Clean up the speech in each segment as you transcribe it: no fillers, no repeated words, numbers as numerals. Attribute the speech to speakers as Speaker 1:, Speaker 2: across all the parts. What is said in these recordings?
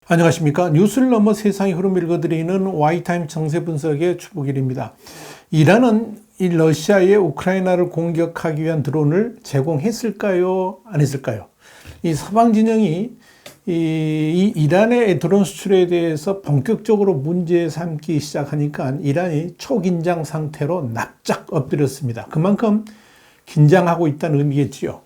Speaker 1: 안녕하십니까. 뉴스를 넘어 세상의 흐름을 읽어드리는 Y타임 정세 분석의 주복일입니다. 이란은 이 러시아의 우크라이나를 공격하기 위한 드론을 제공했을까요? 안 했을까요? 이 서방 진영이 이 이란의 드론 수출에 대해서 본격적으로 문제 삼기 시작하니까 이란이 초긴장 상태로 납작 엎드렸습니다. 그만큼 긴장하고 있다는 의미겠지요.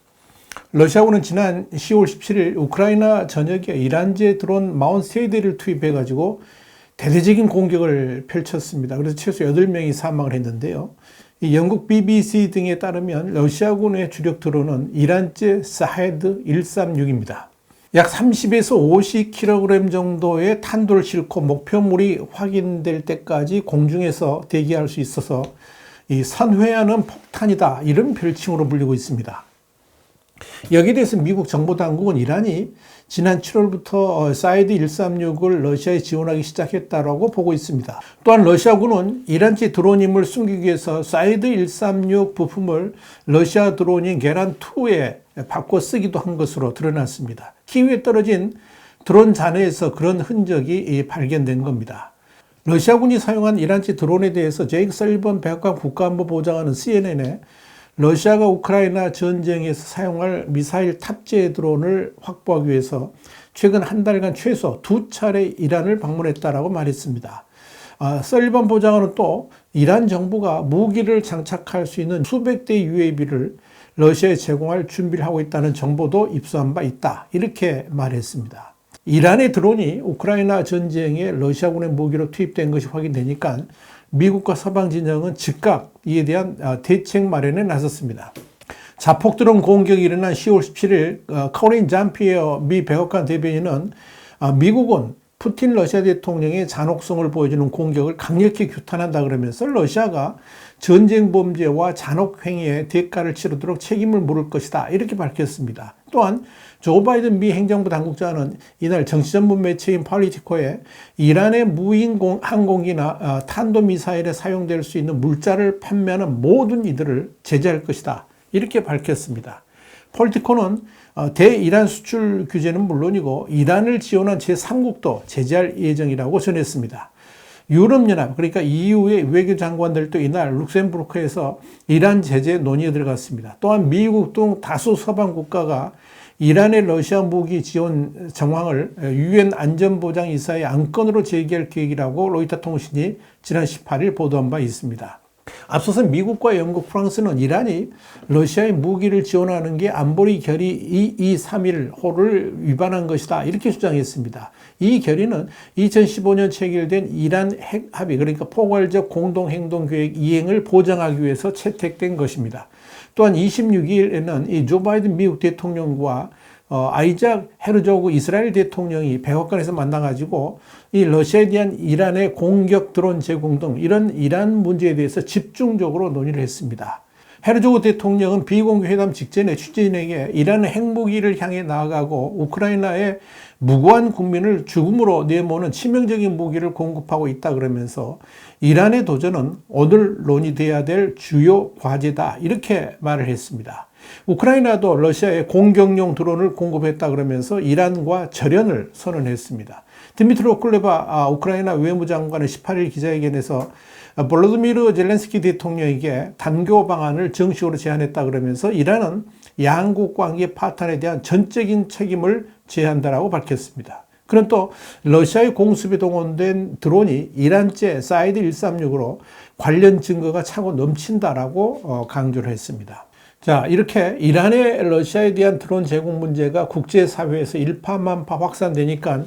Speaker 1: 러시아군은 지난 10월 17일 우크라이나 전역에 이란제 드론 43대를 투입해가지고 대대적인 공격을 펼쳤습니다. 그래서 최소 8명이 사망을 했는데요. 이 영국 BBC 등에 따르면 러시아군의 주력 드론은 이란제 사헤드 136입니다. 약 30에서 50kg 정도의 탄도를 싣고 목표물이 확인될 때까지 공중에서 대기할 수 있어서 이 선회하는 폭탄이다, 이런 별칭으로 불리고 있습니다. 여기에 대해서 미국 정보당국은 이란이 지난 7월부터 사이드 136을 러시아에 지원하기 시작했다고 보고 있습니다. 또한 러시아군은 이란제 드론임을 숨기기 위해서 사이드 136 부품을 러시아 드론인 게란2에 바꿔 쓰기도 한 것으로 드러났습니다. 키위에 떨어진 드론 잔해에서 그런 흔적이 발견된 겁니다. 러시아군이 사용한 이란제 드론에 대해서 제이크 설리번 백악관 국가안보보좌관은 CNN에 러시아가 우크라이나 전쟁에서 사용할 미사일 탑재 드론을 확보하기 위해서 최근 한 달간 최소 2차례 이란을 방문했다라고 말했습니다. 설리번 보좌관은 또 이란 정부가 무기를 장착할 수 있는 수백 대의 UAV를 러시아에 제공할 준비를 하고 있다는 정보도 입수한 바 있다, 이렇게 말했습니다. 이란의 드론이 우크라이나 전쟁에 러시아군의 무기로 투입된 것이 확인되니까 미국과 서방 진영은 즉각 이에 대한 대책 마련에 나섰습니다. 자폭 드론 공격이 일어난 10월 17일 커린 잠피에어 미 백악관 대변인은 미국은 푸틴 러시아 대통령의 잔혹성을 보여주는 공격을 강력히 규탄한다 그러면서 러시아가 전쟁 범죄와 잔혹 행위의 대가를 치르도록 책임을 물을 것이다, 이렇게 밝혔습니다. 또한 조 바이든 미 행정부 당국자는 이날 정치전문 매체인 폴리티코에 이란의 무인 항공기나 탄도미사일에 사용될 수 있는 물자를 판매하는 모든 이들을 제재할 것이다, 이렇게 밝혔습니다. 폴리티코는 대이란 수출 규제는 물론이고 이란을 지원한 제3국도 제재할 예정이라고 전했습니다. 유럽연합, 그러니까 EU의 외교장관들도 이날 룩셈부르크에서 이란 제재 논의에 들어갔습니다. 또한 미국 등 다수 서방 국가가 이란의 러시아 무기 지원 정황을 유엔 안전보장이사의 안건으로 제기할 계획이라고 로이터 통신이 지난 18일 보도한 바 있습니다. 앞서서 미국과 영국, 프랑스는 이란이 러시아의 무기를 지원하는 게 안보리 결의 2231호를 위반한 것이다, 이렇게 주장했습니다. 이 결의는 2015년 체결된 이란 핵 합의, 그러니까 포괄적 공동행동계획 이행을 보장하기 위해서 채택된 것입니다. 또한 26일에는 이 조 바이든 미국 대통령과 아이작 헤르조그 이스라엘 대통령이 백악관에서 만나가지고 이 러시아에 대한 이란의 공격 드론 제공 등 이런 이란 문제에 대해서 집중적으로 논의를 했습니다. 헤르조그 대통령은 비공개 회담 직전에 취재인에게 이란은 핵무기를 향해 나아가고 우크라이나의 무고한 국민을 죽음으로 내모는 치명적인 무기를 공급하고 있다 그러면서 이란의 도전은 오늘 논의돼야 될 주요 과제다, 이렇게 말을 했습니다. 우크라이나도 러시아에 공격용 드론을 공급했다 그러면서 이란과 절연을 선언했습니다. 드미트로 쿨레바 우크라이나 외무장관은 18일 기자회견에서 볼로디미르 젤렌스키 대통령에게 단교 방안을 정식으로 제안했다 그러면서 이란은 양국 관계 파탄에 대한 전적인 책임을 제한다라고 밝혔습니다. 그는 또 러시아의 공습에 동원된 드론이 이란제 사이드 136으로 관련 증거가 차고 넘친다라고 강조를 했습니다. 자, 이렇게 이란의 러시아에 대한 드론 제공 문제가 국제사회에서 일파만파 확산되니까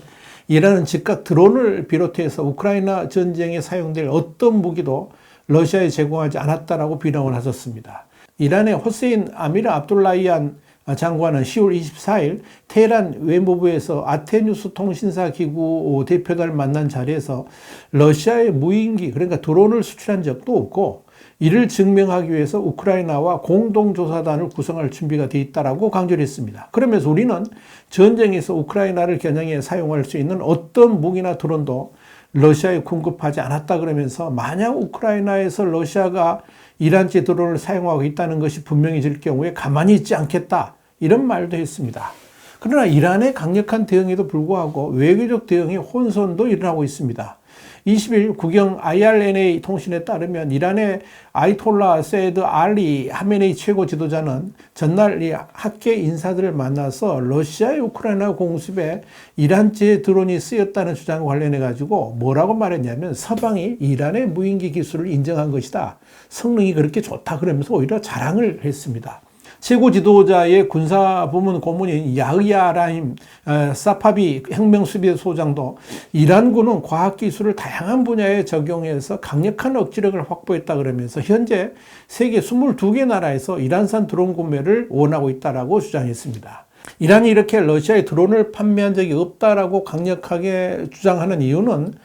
Speaker 1: 이란은 즉각 드론을 비롯해서 우크라이나 전쟁에 사용될 어떤 무기도 러시아에 제공하지 않았다라고 비난을 하셨습니다. 이란의 호세인 아미르 압둘라히안 장관은 10월 24일 테헤란 외무부에서 아테뉴스 통신사 기구 대표단을 만난 자리에서 러시아의 무인기, 그러니까 드론을 수출한 적도 없고 이를 증명하기 위해서 우크라이나와 공동조사단을 구성할 준비가 되어 있다고 강조를 했습니다. 그러면서 우리는 전쟁에서 우크라이나를 겨냥해 사용할 수 있는 어떤 무기나 드론도 러시아에 공급하지 않았다 그러면서 만약 우크라이나에서 러시아가 이란제 드론을 사용하고 있다는 것이 분명해질 경우에 가만히 있지 않겠다, 이런 말도 했습니다. 그러나 이란의 강력한 대응에도 불구하고 외교적 대응의 혼선도 일어나고 있습니다. 20일 국영 IRNA 통신에 따르면 이란의 아이톨라 세드 알리 하메네이 최고 지도자는 전날 이 학계 인사들을 만나서 러시아의 우크라이나 공습에 이란제 드론이 쓰였다는 주장과 관련해 가지고 뭐라고 말했냐면 서방이 이란의 무인기 기술을 인정한 것이다, 성능이 그렇게 좋다 그러면서 오히려 자랑을 했습니다. 최고 지도자의 군사부문 고문인 야흐야라임 사파비 혁명수비대 소장도 이란군은 과학기술을 다양한 분야에 적용해서 강력한 억지력을 확보했다 그러면서 현재 세계 22개 나라에서 이란산 드론 구매를 원하고 있다라고 주장했습니다. 이란이 이렇게 러시아에 드론을 판매한 적이 없다라고 강력하게 주장하는 이유는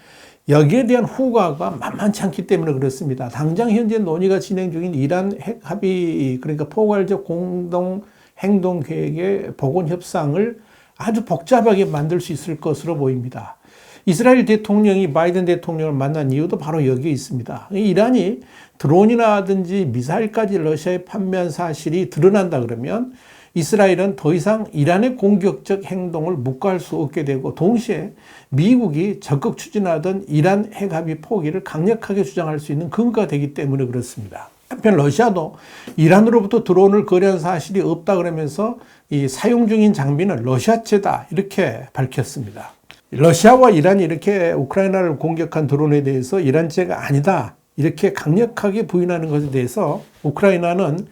Speaker 1: 여기에 대한 후과가 만만치 않기 때문에 그렇습니다. 당장 현재 논의가 진행 중인 이란 핵 합의, 그러니까 포괄적 공동 행동 계획의 복원 협상을 아주 복잡하게 만들 수 있을 것으로 보입니다. 이스라엘 대통령이 바이든 대통령을 만난 이유도 바로 여기에 있습니다. 이란이 드론이라든지 미사일까지 러시아에 판매한 사실이 드러난다 그러면 이스라엘은 더 이상 이란의 공격적 행동을 묵과할 수 없게 되고, 동시에 미국이 적극 추진하던 이란 핵합의 포기를 강력하게 주장할 수 있는 근거가 되기 때문에 그렇습니다. 한편 러시아도 이란으로부터 드론을 거래한 사실이 없다 그러면서 이 사용 중인 장비는 러시아제다 이렇게 밝혔습니다. 러시아와 이란이 이렇게 우크라이나를 공격한 드론에 대해서 이란제가 아니다 이렇게 강력하게 부인하는 것에 대해서 우크라이나는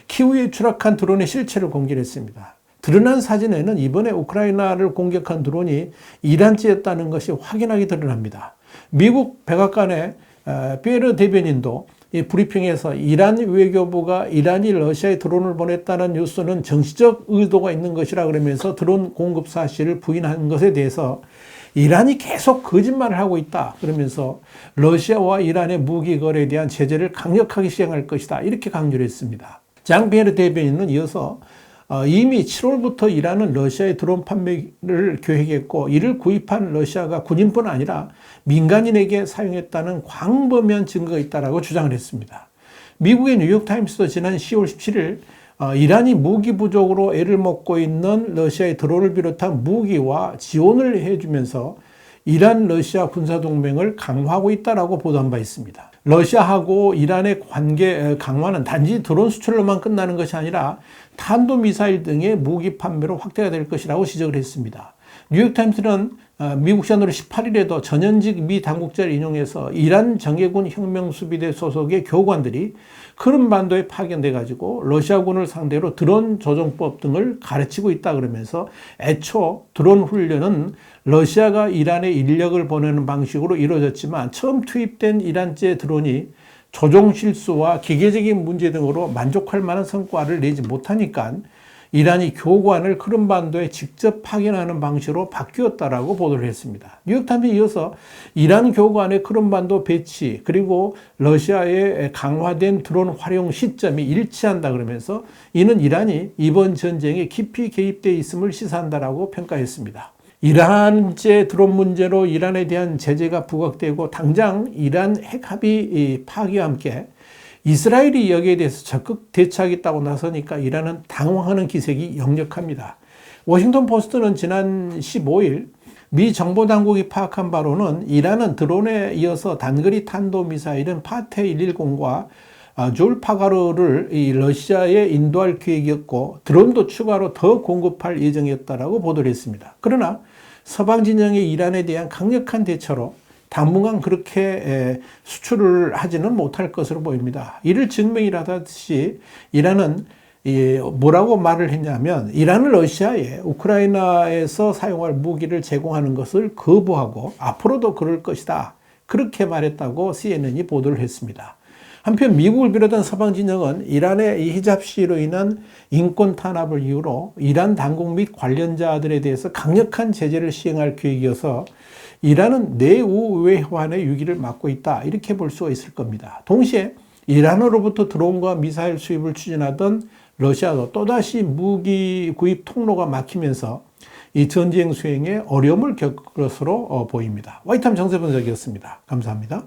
Speaker 1: 키우에 추락한 드론의 실체를 공개했습니다. 드러난 사진에는 이번에 우크라이나를 공격한 드론이 이란제였다는 것이 확연하게 드러납니다. 미국 백악관의 피에르 대변인도 이 브리핑에서 이란 외교부가 이란이 러시아에 드론을 보냈다는 뉴스는 정치적 의도가 있는 것이라 그러면서 드론 공급 사실을 부인한 것에 대해서 이란이 계속 거짓말을 하고 있다 그러면서 러시아와 이란의 무기 거래에 대한 제재를 강력하게 시행할 것이다 이렇게 강조를 했습니다. 장 피에르 대변인은 이어서 이미 7월부터 이란은 러시아의 드론 판매를 계획했고 이를 구입한 러시아가 군인뿐 아니라 민간인에게 사용했다는 광범위한 증거가 있다고 주장을 했습니다. 미국의 뉴욕타임스도 지난 10월 17일 이란이 무기 부족으로 애를 먹고 있는 러시아의 드론을 비롯한 무기와 지원을 해주면서 이란 러시아 군사동맹을 강화하고 있다고 보도한 바 있습니다. 러시아하고 이란의 관계 강화는 단지 드론 수출로만 끝나는 것이 아니라 탄도미사일 등의 무기 판매로 확대가 될 것이라고 지적을 했습니다. 뉴욕타임스는 미국 시간으로 18일에도 전현직 미 당국자를 인용해서 이란 정예군 혁명수비대 소속의 교관들이 크림반도에 파견돼 가지고 러시아군을 상대로 드론 조종법 등을 가르치고 있다 그러면서 애초 드론 훈련은 러시아가 이란에 인력을 보내는 방식으로 이루어졌지만 처음 투입된 이란제 드론이 조종 실수와 기계적인 문제 등으로 만족할 만한 성과를 내지 못하니까 이란이 교관을 크림반도에 직접 파견하는 방식으로 바뀌었다라고 보도를 했습니다. 뉴욕타임스에 이어서 이란 교관의 크림반도 배치 그리고 러시아의 강화된 드론 활용 시점이 일치한다 그러면서 이는 이란이 이번 전쟁에 깊이 개입되어 있음을 시사한다라고 평가했습니다. 이란제 드론 문제로 이란에 대한 제재가 부각되고 당장 이란 핵합의 파기와 함께 이스라엘이 여기에 대해서 적극 대처하겠다고 나서니까 이란은 당황하는 기색이 역력합니다. 워싱턴 포스트는 지난 15일 미 정보당국이 파악한 바로는 이란은 드론에 이어서 단거리 탄도미사일은 파테 110과 졸파가르를 러시아에 인도할 계획이었고 드론도 추가로 더 공급할 예정이었다고 보도를 했습니다. 그러나 서방 진영의 이란에 대한 강력한 대처로 당분간 그렇게 수출을 하지는 못할 것으로 보입니다. 이를 증명이라듯이 이란은 뭐라고 말을 했냐면 이란은 러시아에 우크라이나에서 사용할 무기를 제공하는 것을 거부하고 앞으로도 그럴 것이다. 그렇게 말했다고 CNN이 보도를 했습니다. 한편 미국을 비롯한 서방 진영은 이란의 이 히잡 시위로 인한 인권 탄압을 이유로 이란 당국 및 관련자들에 대해서 강력한 제재를 시행할 계획이어서 이란은 내우외환의 위기를 맞고 있다 이렇게 볼 수가 있을 겁니다. 동시에 이란으로부터 드론과 미사일 수입을 추진하던 러시아도 또다시 무기 구입 통로가 막히면서 이 전쟁 수행에 어려움을 겪을 것으로 보입니다. 와이타임 정세 분석이었습니다. 감사합니다.